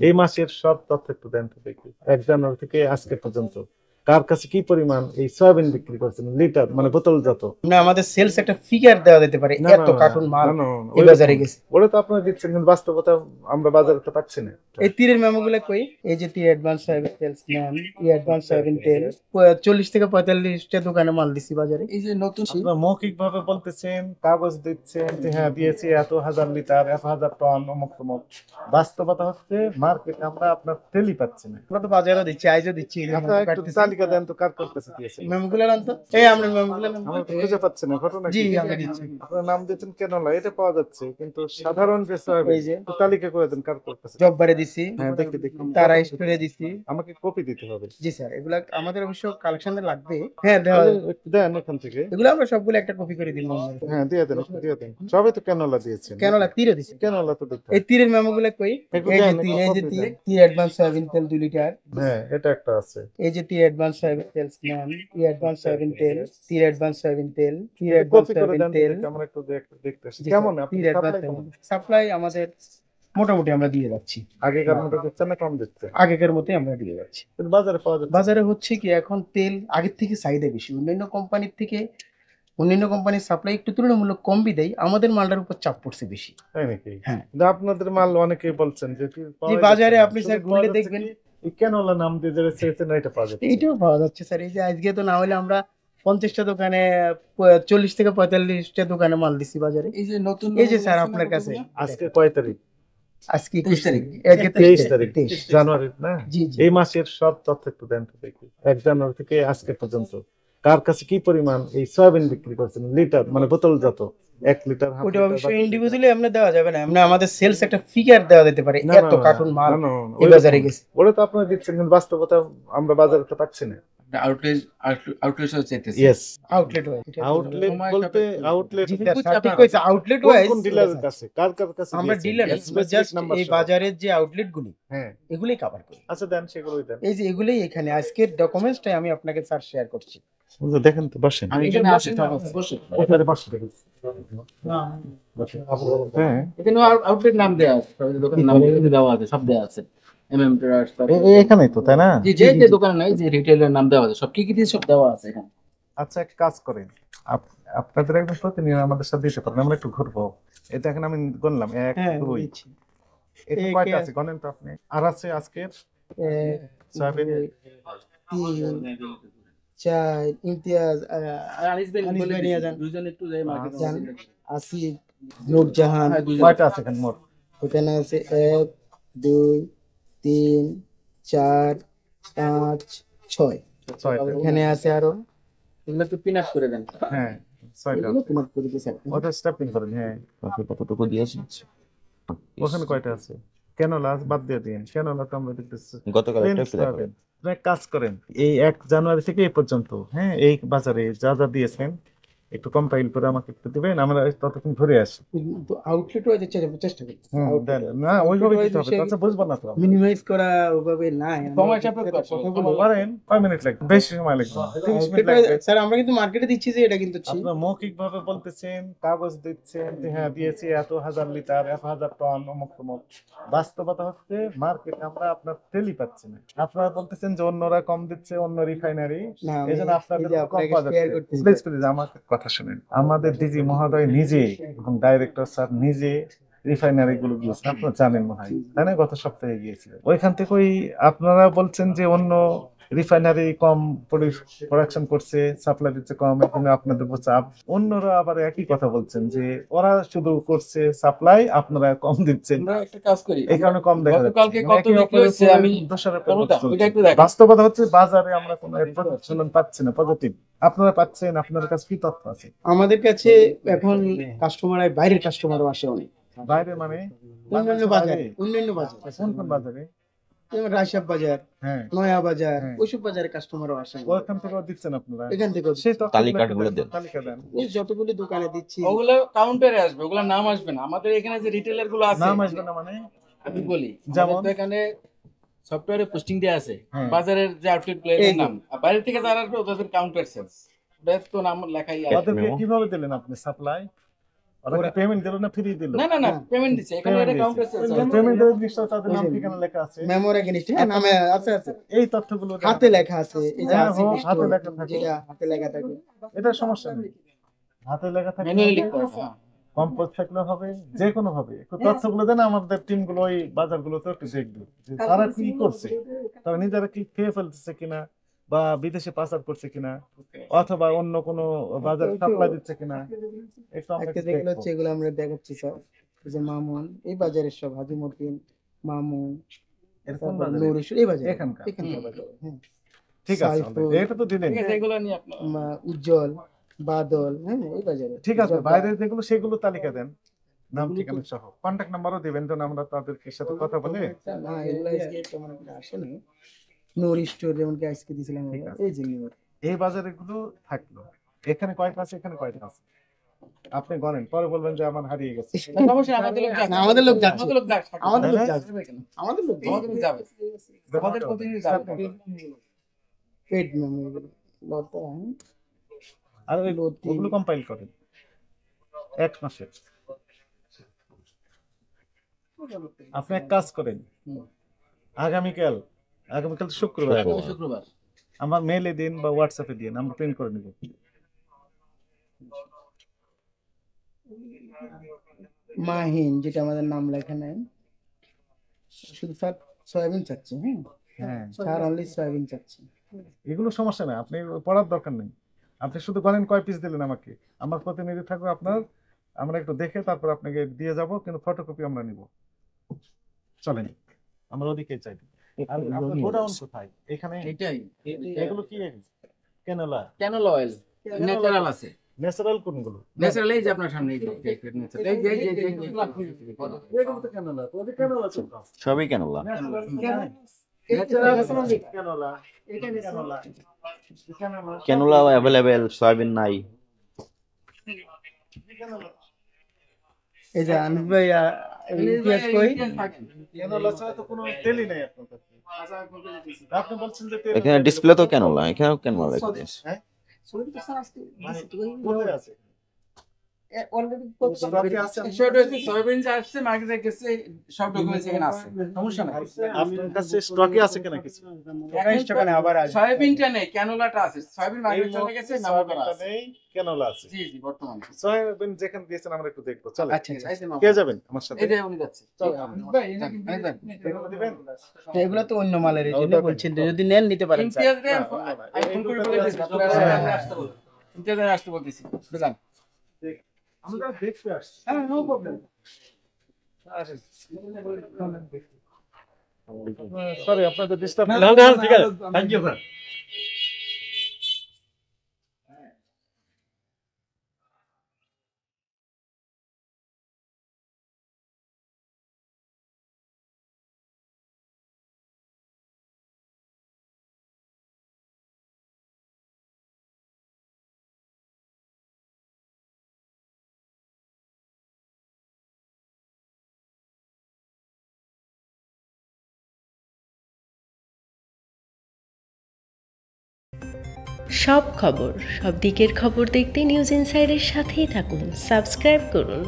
এই মাসের সব তথ্য একটু দেন তো দেখি। 1 জানুয়ারি থেকে আজকে পর্যন্ত কার কাছে কি পরিমাণ এই সয়াবিন বিক্রি করছেন, লিটার মানে বোতলজাত? না, আমাদের সেলস একটা ফিগার দেওয়া যেতে পারে না না এত না কার্টুন মাল না না, এই ওইরকম বাজারে না। গেছে। ওটা তো আপনারা দিচ্ছেন, কিন্তু বাস্তবতা আমরা বাজারে তো পাচ্ছি না। এই তীরের মেমোগুলো কই? এই যে তীর অ্যাডভান্স সয়াবিন তেলস নেন, এই অ্যাডভান্স সয়াবিন তেল 40 থেকে 45টা দোকানে মাল দিছি বাজারে। এই যে নতুন আপনারা মৌখিক ভাবে বলতেছেন, কাগজ দিচ্ছেন যে হ্যাঁ দিয়েছি এত হাজার লিটার, 1,000 টন, অমুক তমুক। বাস্তবতা হচ্ছে মার্কেটে আমরা আপনার তেলই পাচ্ছি না। আমরা তো বাজারও দিচ্ছি, আইজও দিচ্ছি। আপনারা একটু তালিকা দেন তো কার করতেছে দিয়েছে। মেমোগুলো আন তো। এই আমরা মেমোগুলো আন। আমরা তো খুঁজে পাচ্ছি না, ঘটনা জি কি? আমরা দিচ্ছি। আপনার নাম দিয়েছেন কেনলা, এটা পাওয়া যাচ্ছে, কিন্তু সাধারণ যে সয়াবিন এই যে একটু তালিকা করে দেন কার করতেছে। জব্বারে দিছি, হ্যাঁ দেখি দেখি, তারা স্টোরে দিছি। আমাকে কপি দিতে হবে। জি স্যার, এগুলা আমাদের অবশ্য কালেকশনে লাগবে। হ্যাঁ দেওয়া তাহলে একটু দেন এখান থেকে। এগুলো আমরা সবগুলো একটা কপি করে দিব। হ্যাঁ দিয়ে দেন, একটু দিয়ে দেন। সবই তো কেনলা দিয়েছেন। কেন লাগ তীরে দিছি। কেনলা তো দেখতে এই তীরের মেমোগুলো কই? একটু এই যে দেন, তীর, একটু এই যে কপি তীর, দেন। তীর অ্যাডভান্স সয়াবিন তেল 2 লিটার। হ্যাঁ এটা একটা আছে। এই যে তীর অ্যাডভান্স সয়াবিন তেল নেন, তীর অ্যাডভান্স সয়াবিন তেল, তীর অ্যাডভান্স সয়াবিন তেল, তীর একটু অ্যাডভান্স কপি করে সয়াবিন দেন তো তেল। দেখি, আমরা একটু দেখতে আসি। জি কেমন স্যার, আপনি তীর অ্যাডভান্স সাপ্লাই কেমন? সাপ্লাই আমাদের মোটামুটি আমরা দিয়ে যাচ্ছি। আগেকার মতো দিচ্ছে না কম দিচ্ছে? আগেকার মতোই আমরা দিয়ে যাচ্ছি। কিন্তু বাজারে পাওয়া যাচ্ছে। বাজারে হচ্ছে কি এখন তেল আগের থেকে চাহিদা বেশি, অন্যান্য কোম্পানির থেকে। অন্যান্য কোম্পানির সাপ্লাই একটু তুলনামূলক কম বিদেয় আমাদের মালটার উপর চাপ পড়ছে বেশি। তাই নাকি? হ্যাঁ কিন্তু আপনাদের মাল অনেকেই বলছেন যে কি জি, পাওয়া বাজারে যাচ্ছে না। আপনি শুধু স্যার পাওয়া ঘুরলে যাচ্ছে দেখবেন কি এই কেনলা নাম দিয়ে যে চেয়েছেন এটা পাওয়া যাচ্ছে। এইটাও পাওয়া যাচ্ছে স্যার। এই যে আজকে তো না হলে আমরা 50টা দোকানে 40 থেকে 45টা দোকানে মাল দিছি বাজারে। এই যে নতুন, এই যে স্যার আপনার কাছে আজকে কয় তারিখ? আজকে 21 তারিখ, 23 তারিখ জানুয়ারি না? জি জি। এই মাসের সব তথ্য একটু দেন তো দেখি। 1 জানুয়ারি থেকে আজকে পর্যন্ত কার কাছে কি পরিমাণ এই সয়াবিন বিক্রি করছেন, লিটার মানে বোতলজাত? 1 লিটার, হাফ ওটা লিটার, অবশ্যই 1/2 লিটার? ইন্ডিভিজুয়ালি আমরা দেওয়া যাবে না, আমরা আমাদের সেলস একটা ফিগার দেওয়া যেতে পারে না না এত কার্টুন মাল না না, এই ওইরকম বাজারে না। গেছে। ওটা তো আপনারা দিচ্ছেন, কিন্তু বাস্তবতা আমরা বাজারে তো পাচ্ছি না। আউটলেট আউটলেট চাইতেছে। ইয়েস, আউটলেট ওয়াইজ আউটলেট বলতে আউটলেট জি স্যার, বুঝছি ঠিক আপনার কইছে, কথা। আউটলেট কোন ওয়াইজ কোন ডিলারের কাছে, কার কার কাছে আমরা দিয়েছেন? ডিলার Specific জাস্ট নাম্বার এই সহ। বাজারের যে আউটলেট গুলি হ্যাঁ এগুলোই কভার করি। আচ্ছা দেন, সেগুলোই দেন। এই যে এগুলোই এখানে আজকের ডকুমেন্টসটাই আমি আপনাকে স্যার শেয়ার করছি। বুঝলে, দেখেন তো, বসেন। আমি এখানে আছি, সব আছে। এখানে বসে দেখুন। হ্যাঁ এখানে আউটলেট নাম দেওয়া আছে, সব দোকানের নাম দেওয়া আছে, সব দেওয়া আছে। এমএম ট্রাস্ট, এখানেই তো, তাই না? জি যে যে দোকানে নাই যে রিটেইলের নাম দেওয়া আছে, সব কি কি দিয়ে সব দেওয়া আছে এখানে। আচ্ছা এক কাজ করেন, আপনাদের একদম প্রতিনিয়ত আমাদের সাথে দিতে পারেন, আমরা একটু ঘুরবো। এটা এখন আমি গুনলাম 1 হ্যাঁ 2, দিচ্ছি। এটা এক, কয়টা আছে গণেন তো আপনি। আর আছে আজকের 1 সয়াবিন 2 3 4 ইমতিয়াজ আনিস ভাই আনিস ভাই নিয়ে যান। দুইজন একটু যাই মার্কেট যান। আসিফ, নূরজাহান, কয়টা আছে এখানে মোট? এখানে আছে 1 2 3 4 5 6। 6টা। এখানে আছে আরো। এগুলো একটু পিন আপ করে দেন। হ্যাঁ 6টা এগুলো আছে। তোমার করে দিয়েছে আপনি। ওটা স্ট্যাপিং করেন। হ্যাঁ কতটুকু দিয়েছেন? ওখানে কয়টা আছে? কেনলা বাদ দিয়ে দিন, কেনলা তো আমরা দেখতেছি গতকাল প্লেন একটা ফিল সয়াবিন। আপনি এক কাজ করেন, এই 1 জানুয়ারি থেকে এই পর্যন্ত, হ্যাঁ এই বাজারে যা যা দিয়েছেন একটু কম্পাইল করে আমাকে একটু দিবেন, আমরা ততক্ষণ ঘুরে আসি। তো আউটলেট ওয়াইজ চেষ্টা করছি। দেন। না ওইভাবে দিতে হবে, তাছাড়া বুঝবো না তো। মিনিমাইজ করা ওভাবে নাই। সময় সাপেক্ষ কথাগুলো পারেন, কয় মিনিট লাগবে? বেশি সময় লাগবে না, 30 মিনিট লাগবে। স্যার আমরা কিন্তু মার্কেটে দিচ্ছি যে এটা কিন্তু আপনার মৌখিক ভাবে বলতেছেন, কাগজ দিচ্ছেন যে হ্যাঁ দিয়েছি এত হাজার লিটার, 1,000 টন, অমুক তমুক। বাস্তবতা হচ্ছে মার্কেটে আমরা আপনার তেলই পাচ্ছি না। আপনারা বলতেছেন যে অন্যরা কম দিচ্ছে, অন্য রিফাইনারি, না, এই জন্য আপনাদের এই যে কম আপনাকে পাওয়া share যাচ্ছে। করতেছি। প্লিজ প্লিজ আমার কথা শুনেন। আমাদের ডিজি মহোদয় নিজে এবং ডাইরেক্টর স্যার নিজে রিফাইনারি গুলো গিয়েছেন, আপনারা জানেন মনে হয়, তাই না? গত সপ্তাহে গিয়েছিলেন। ওইখান থেকেই আপনারা বলছেন যে অন্য রিফাইনারি কম প্রোডাকশন করছে, সাপ্লাই দিচ্ছে কম, এখানে আপনাদের উপর চাপ। অন্যরা আবার একই কথা বলছেন যে ওরা শুধু করছে সাপ্লাই, আপনারা কম দিচ্ছেন, আমরা একটা কাজ করি, এই কারণে কম দেখা যাচ্ছে। গতকালকে কত একে বিক্রি অপরের হয়েছে উপরে আমি দোষারোপ করবো তা, চলছে। ওইটা একটু দেখেন। বাস্তবতা হচ্ছে বাজারে আমরা কোনো প্রতিফলন পাচ্ছি না পজিটিভ। আপনারা পাচ্ছেন, আপনার কাছে কি তথ্য আছে? আমাদের কাছে এখন কাস্টমার, বাইরের কাস্টমারও আসে অনেক। বাইরে মানে অন্যান্য বাজারে, অন্যান্য বাজার, কোন কোন বাজারে? যেমন রাজশাহী বাজার, হ্যাঁ নয়া বাজার, হ্যাঁ। ওইসব বাজারে কাস্টমারও আসে। ওখান থেকেও দিচ্ছেন আপনারা? এখান থেকে সেই তথ্যগুলো তালিকাগুলো একটু দেন। তালিকা দেন। ওই যতগুলি দোকানে দিচ্ছি ওগুলো কাউন্টারে আসবে, ওগুলো নাম আসবে না। আমাদের এখানে যে রিটেলার গুলো আছে, নাম আসবে না মানে? আমি বলি, যেমন? যেমন এখানে সফটওয়্যারে পোস্টিং দেওয়া আছে হ্যাঁ। বাজারের যে আউটলেট গুলো, এর নাম। আর বাইরে থেকে যারা আসবে ওদের কাউন্টার সেলস, ওদের তো নাম লেখাই আছে। ওদেরকে কিভাবে দিলেন আপনি সাপ্লাই? ওরা পেমেন্ট দিল না ফ্রি দিল? না না না পেমেন্ট দিছে এখানে এটা কাউন্টার পেমেন্ট দেওয়ার জিনিসটা তাদের নাম ঠিকানা লেখা আছে, মেমোর এগেইনস্ট নামে আছে আছে এই তথ্যগুলো হাতে লেখা আছে, এই যে হ্যাঁ, আছে হোক, হাতে লেখা থাকে। যেটা হাতে লেখা থাকে এটা সমস্যা নেই, হাতে লেখা থাকে, ম্যানুয়ালি লিখতে হবে কম্পোজ থাকলেও হবে, যে কোনো হবে। একটু তথ্যগুলো দেন, আমাদের টিমগুলো ওই বাজারগুলোতে একটু দেখবে যে তারা কি করছে, তারা নিজেরা কি খেয়ে ফেলতেছে কিনা, বা বিদেশে পাচার করছে কিনা, অথবা অন্য কোনো বাজার সাপ্লাই দিচ্ছে কিনা, একটু আমরা আজকে একটু যেগুলো দেখবো। হচ্ছে এগুলো আমরা দেখাচ্ছি স্যার, এই যে মামুন এই বাজারের সব হাজিমুদ্দিন মামুন এরকম তারপর বাজারে? নুরুশ এই বাজার এখানকার? বাজারে হ্যাঁ ঠিক আছে, সাইফুল, already, এটা তো দিলেন। ঠিক আছে এগুলো নিয়ে আপনার উজ্জ্বল বাদল হ্যাঁ এই বাজারে ঠিক আছে, জব্বার। বাইরে যেগুলো সেগুলো তালিকা দেন, নাম ঠিকানা সহ, কন্ট্যাক্ট নাম্বারও দিবেন, যেন আমরা তাদের সাথে কথা বলে। না এগুলো আজকে তেমন একটা আসে না, নুর স্টোর যেমন কি আজকে দিয়েছিলাম ঠিক আমরা, আছে। এই যে নিউর এই বাজারে গুলো থাকলো, এখানে কয়টা আছে, এখানে কয়টা আছে, আপনি গণেন, পরে বলবেন যে আমার হারিয়ে গেছে। সমস্যা নাই, আমাদের লোক যাচ্ছে না, আমাদের লোক যাচ্ছে। আমাদের লোক যাচ্ছে আমাদের লোক হ্যাঁ? যাবে আমাদের লোক আমাদের লোক যাবে আমাদের প্রতিনিধি যাবে পেড মেমো লতা আর ওই লতি। ওগুলো কম্পাইল করেন 1 মাসের। আপনি এক কাজ করেন, আগামীকাল তো শুক্রবার, শুক্রবার আমার মেইলে দিন বা হোয়াটসঅ্যাপে দিন, আমরা প্রিন্ট করে নিব। মাহিন যেটা আমাদের নাম লেখা নাই, শুধু স্যার সয়াবিন চাচ্ছে, হ্যাঁ হ্যাঁ, স্যার অনলি সয়াবিন চাচ্ছে। এগুলো সমস্যা না, আপনি পড়ার দরকার নেই, আপনি শুধু বলেন কয় পিস দিলেন আমাকে, আমার প্রতিনিধি থাকবে আপনার, আমরা একটু দেখে তারপর আপনাকে দিয়ে যাব, কিন্তু ফটোকপি আমরা নিব। চলেন, আমরা ওদিকে চাই। আর আপনার গোডাউন কোথায়? এখানে? এটাই এগুলো কি কেনলা? কেন অয়েল ন্যাচারাল আছে ন্যাচারাল কোনগুলো? ন্যাচারাল এই যে আপনার সামনে এই যে ন্যাচারাল এই যে এগুলো তো কেনলা, ওদের কেনলা ছোট। সবই কেনলা। কেনলা, কেনলা অ্যাভেলেবেল, সয়াবিন নাই। এই যে আনিস ভাই ইতিহাস কই কেনলা ছাড়া তো কোনো তেলই নেই আপনার কাছে। আপনি বলছেন যে তেল এখানে ডিসপ্লে তো কেনলা, এখানেও কেনলা লেখা আছে। হ্যাঁ? কোথায় আছে? স্টকে আছে? সয়াবিন যা আসছে মার্কেটে গেছে সব ডকুমেন্টস এখানে আছে সমস্যা নাই আপনার কাছে স্টকে আছে কিনা কিছু? সয়াবিনটা নেই ক্যানোলাটা আছে সয়াবিন এই মার্কেটে চলে গেছে নাম করা সয়াবিনটা আছে নেই, কেনলা আছে। জি জি বর্তমানে সয়াবিন যেখানে দিয়েছেন আমরা একটু দেখবো, চলো। আচ্ছা আচ্ছা আইসে মামা। কে যাবেন আমার সাথে? এই যে উনি যাচ্ছে চলো। এগুলো দিবেন? এগুলো তো অন্য মালের, এই জন্য বলছেন তো, যদি নেন নিতে পারেন স্যার। ইমতিয়াজ দেন আমি ফোন করে বলে দিয়েছি ইমতিয়াজ আসতে বলতেছি বুঝলাম আমরা দেখতে আসছি। হ্যাঁ নো প্রবলেম সরি আপনাদের ডিস্টার্ব। ঠিক আছে থ্যাংক ইউ স্যার সব খবর, সব দিকের খবর দেখতে নিউজ ইনসাইডের সাথেই থাকুন, সাবস্ক্রাইব করুন।